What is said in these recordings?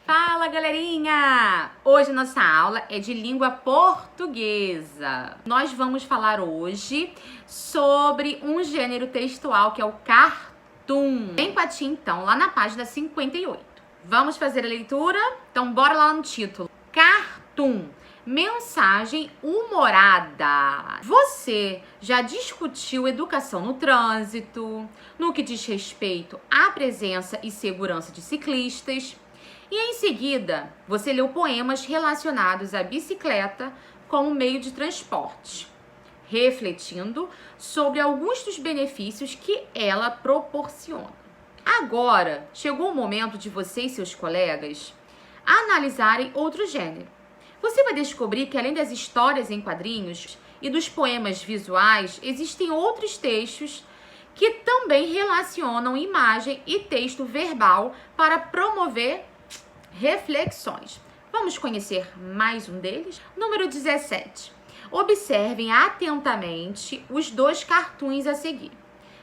Fala, galerinha! Hoje nossa aula é de língua portuguesa. Nós vamos falar hoje sobre um gênero textual que é o cartoon. Vem com a tia, então, lá na página 58. Vamos fazer a leitura? Então, bora lá no título. Cartoon. Mensagem humorada. Você já discutiu educação no trânsito, no que diz respeito à presença e segurança de ciclistas, e em seguida você leu poemas relacionados à bicicleta como meio de transporte, refletindo sobre alguns dos benefícios que ela proporciona. Agora chegou o momento de você e seus colegas analisarem outro gênero. Você vai descobrir que além das histórias em quadrinhos e dos poemas visuais, existem outros textos que também relacionam imagem e texto verbal para promover reflexões. Vamos conhecer mais um deles? Número 17. Observem atentamente os dois cartoons a seguir.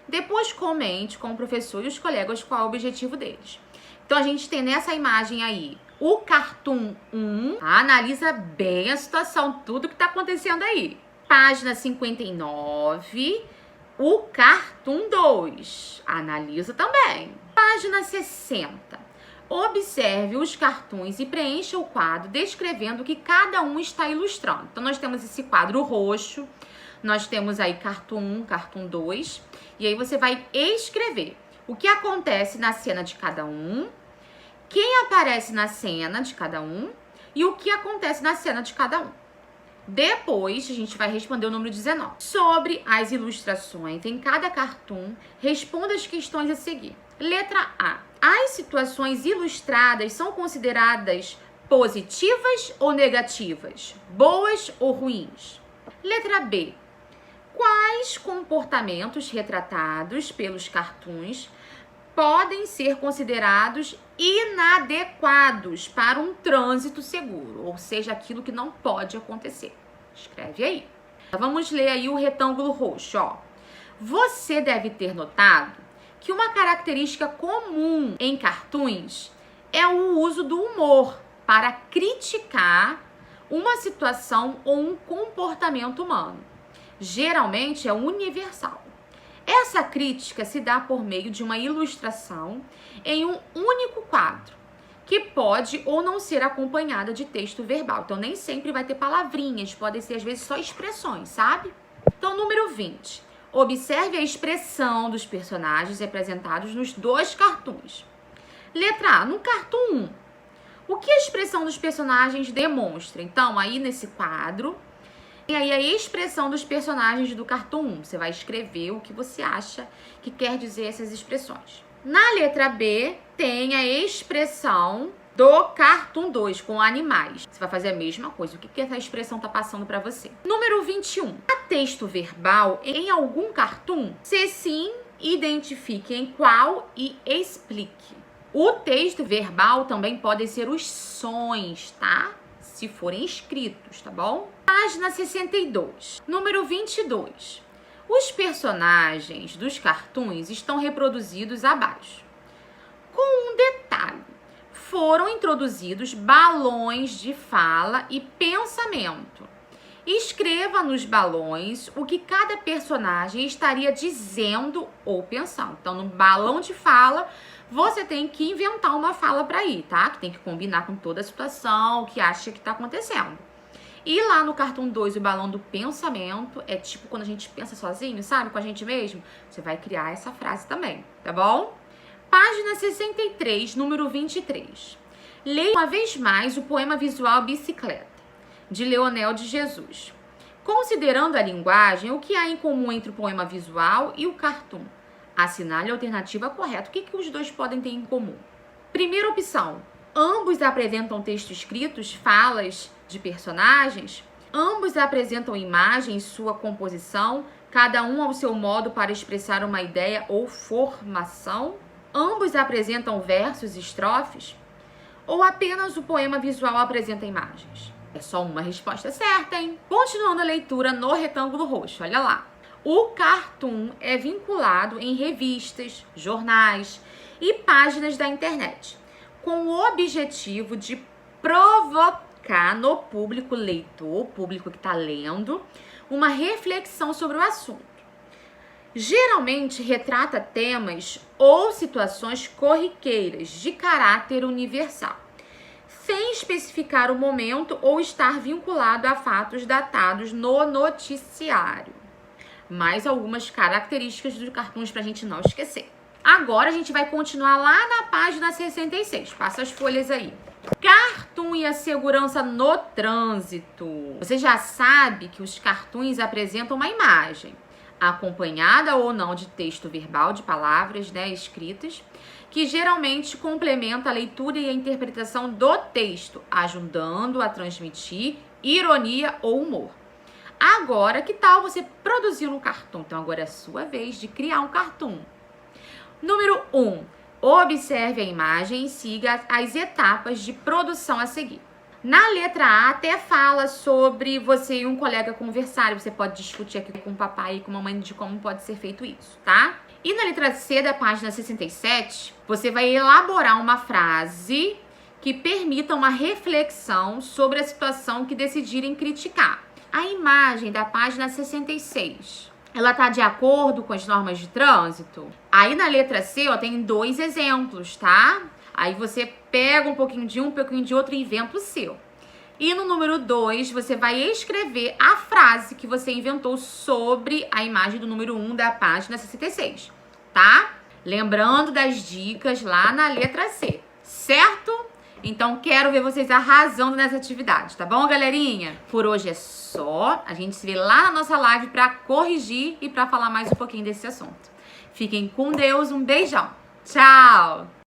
Depois comente com o professor e os colegas qual é o objetivo deles. Então a gente tem nessa imagem aí o cartoon 1, analisa bem a situação, tudo que está acontecendo aí. Página 59, o cartoon 2, analisa também. Página 60, observe os cartoons e preencha o quadro descrevendo o que cada um está ilustrando. Então nós temos esse quadro roxo, nós temos aí cartoon 1, cartoon 2, e aí você vai escrever o que acontece na cena de cada um, quem aparece na cena de cada um e o que acontece na cena de cada um. Depois, a gente vai responder o número 19. Sobre as ilustrações em cada cartoon, responda as questões a seguir. Letra A. As situações ilustradas são consideradas positivas ou negativas? Boas ou ruins? Letra B. Quais comportamentos retratados pelos cartoons podem ser considerados inadequados para um trânsito seguro, ou seja, aquilo que não pode acontecer. Escreve aí. Vamos ler aí o retângulo roxo, ó. Você deve ter notado que uma característica comum em cartoons é o uso do humor para criticar uma situação ou um comportamento humano. Geralmente é universal. Essa crítica se dá por meio de uma ilustração em um único quadro, que pode ou não ser acompanhada de texto verbal. Então, nem sempre vai ter palavrinhas, podem ser, às vezes, só expressões, sabe? Então, número 20. Observe a expressão dos personagens representados nos dois cartoons. Letra A. No cartoon 1, o que a expressão dos personagens demonstra? Então, aí nesse quadro, tem aí a expressão dos personagens do cartoon 1. Você vai escrever o que você acha que quer dizer essas expressões. Na letra B, tem a expressão do cartoon 2, com animais. Você vai fazer a mesma coisa. O que essa expressão está passando para você? Número 21. Há texto verbal em algum cartoon? Se sim, identifique em qual e explique. O texto verbal também pode ser os sons, tá? Se forem escritos, tá bom? Página 62. Número 22. Os personagens dos cartoons estão reproduzidos abaixo. Com um detalhe, foram introduzidos balões de fala e pensamento. Escreva nos balões o que cada personagem estaria dizendo ou pensando. Então, no balão de fala, você tem que inventar uma fala para ir, tá? Que tem que combinar com toda a situação, o que acha que tá acontecendo. E lá no cartoon 2, o balão do pensamento, é tipo quando a gente pensa sozinho, sabe? Com a gente mesmo. Você vai criar essa frase também, tá bom? Página 63, número 23. Leia uma vez mais o poema visual Bicicleta, de Leonel de Jesus. Considerando a linguagem, o que há em comum entre o poema visual e o cartoon? Assinale a alternativa correta. O que os dois podem ter em comum? Primeira opção. Ambos apresentam texto escritos, falas de personagens. Ambos apresentam imagem em sua composição, cada um ao seu modo para expressar uma ideia ou formação. Ambos apresentam versos e estrofes. Ou apenas o poema visual apresenta imagens? É só uma resposta certa, hein? Continuando a leitura no retângulo roxo, olha lá. O cartoon é vinculado em revistas, jornais e páginas da internet. com o objetivo de provocar no público leitor, público que está lendo, uma reflexão sobre o assunto. Geralmente retrata temas ou situações corriqueiras de caráter universal, sem especificar o momento ou estar vinculado a fatos datados no noticiário. Mais algumas características dos cartoons para a gente não esquecer. Agora a gente vai continuar lá na página 66. Passa as folhas aí. Cartoon e a segurança no trânsito. Você já sabe que os cartoons apresentam uma imagem, acompanhada ou não de texto verbal, de palavras, né, escritas, que geralmente complementa a leitura e a interpretação do texto, ajudando a transmitir ironia ou humor. Agora, que tal você produzir um cartoon? Então, agora é a sua vez de criar um cartoon. Número 1. Observe a imagem e siga as etapas de produção a seguir. Na letra A até fala sobre você e um colega conversarem. Você pode discutir aqui com o papai e com a mamãe de como pode ser feito isso, tá? E na letra C da página 67, você vai elaborar uma frase que permita uma reflexão sobre a situação que decidirem criticar. A imagem da página 66, ela tá de acordo com as normas de trânsito? Aí na letra C, ó, tem 2 exemplos, tá? Aí você pega um pouquinho de um pouquinho de outro e inventa o seu. E no número 2, você vai escrever a frase que você inventou sobre a imagem do número 1 da página 66, tá? Lembrando das dicas lá na letra C, certo? Então, quero ver vocês arrasando nessa atividade, tá bom, galerinha? Por hoje é só. A gente se vê lá na nossa live pra corrigir e pra falar mais um pouquinho desse assunto. Fiquem com Deus, um beijão. Tchau!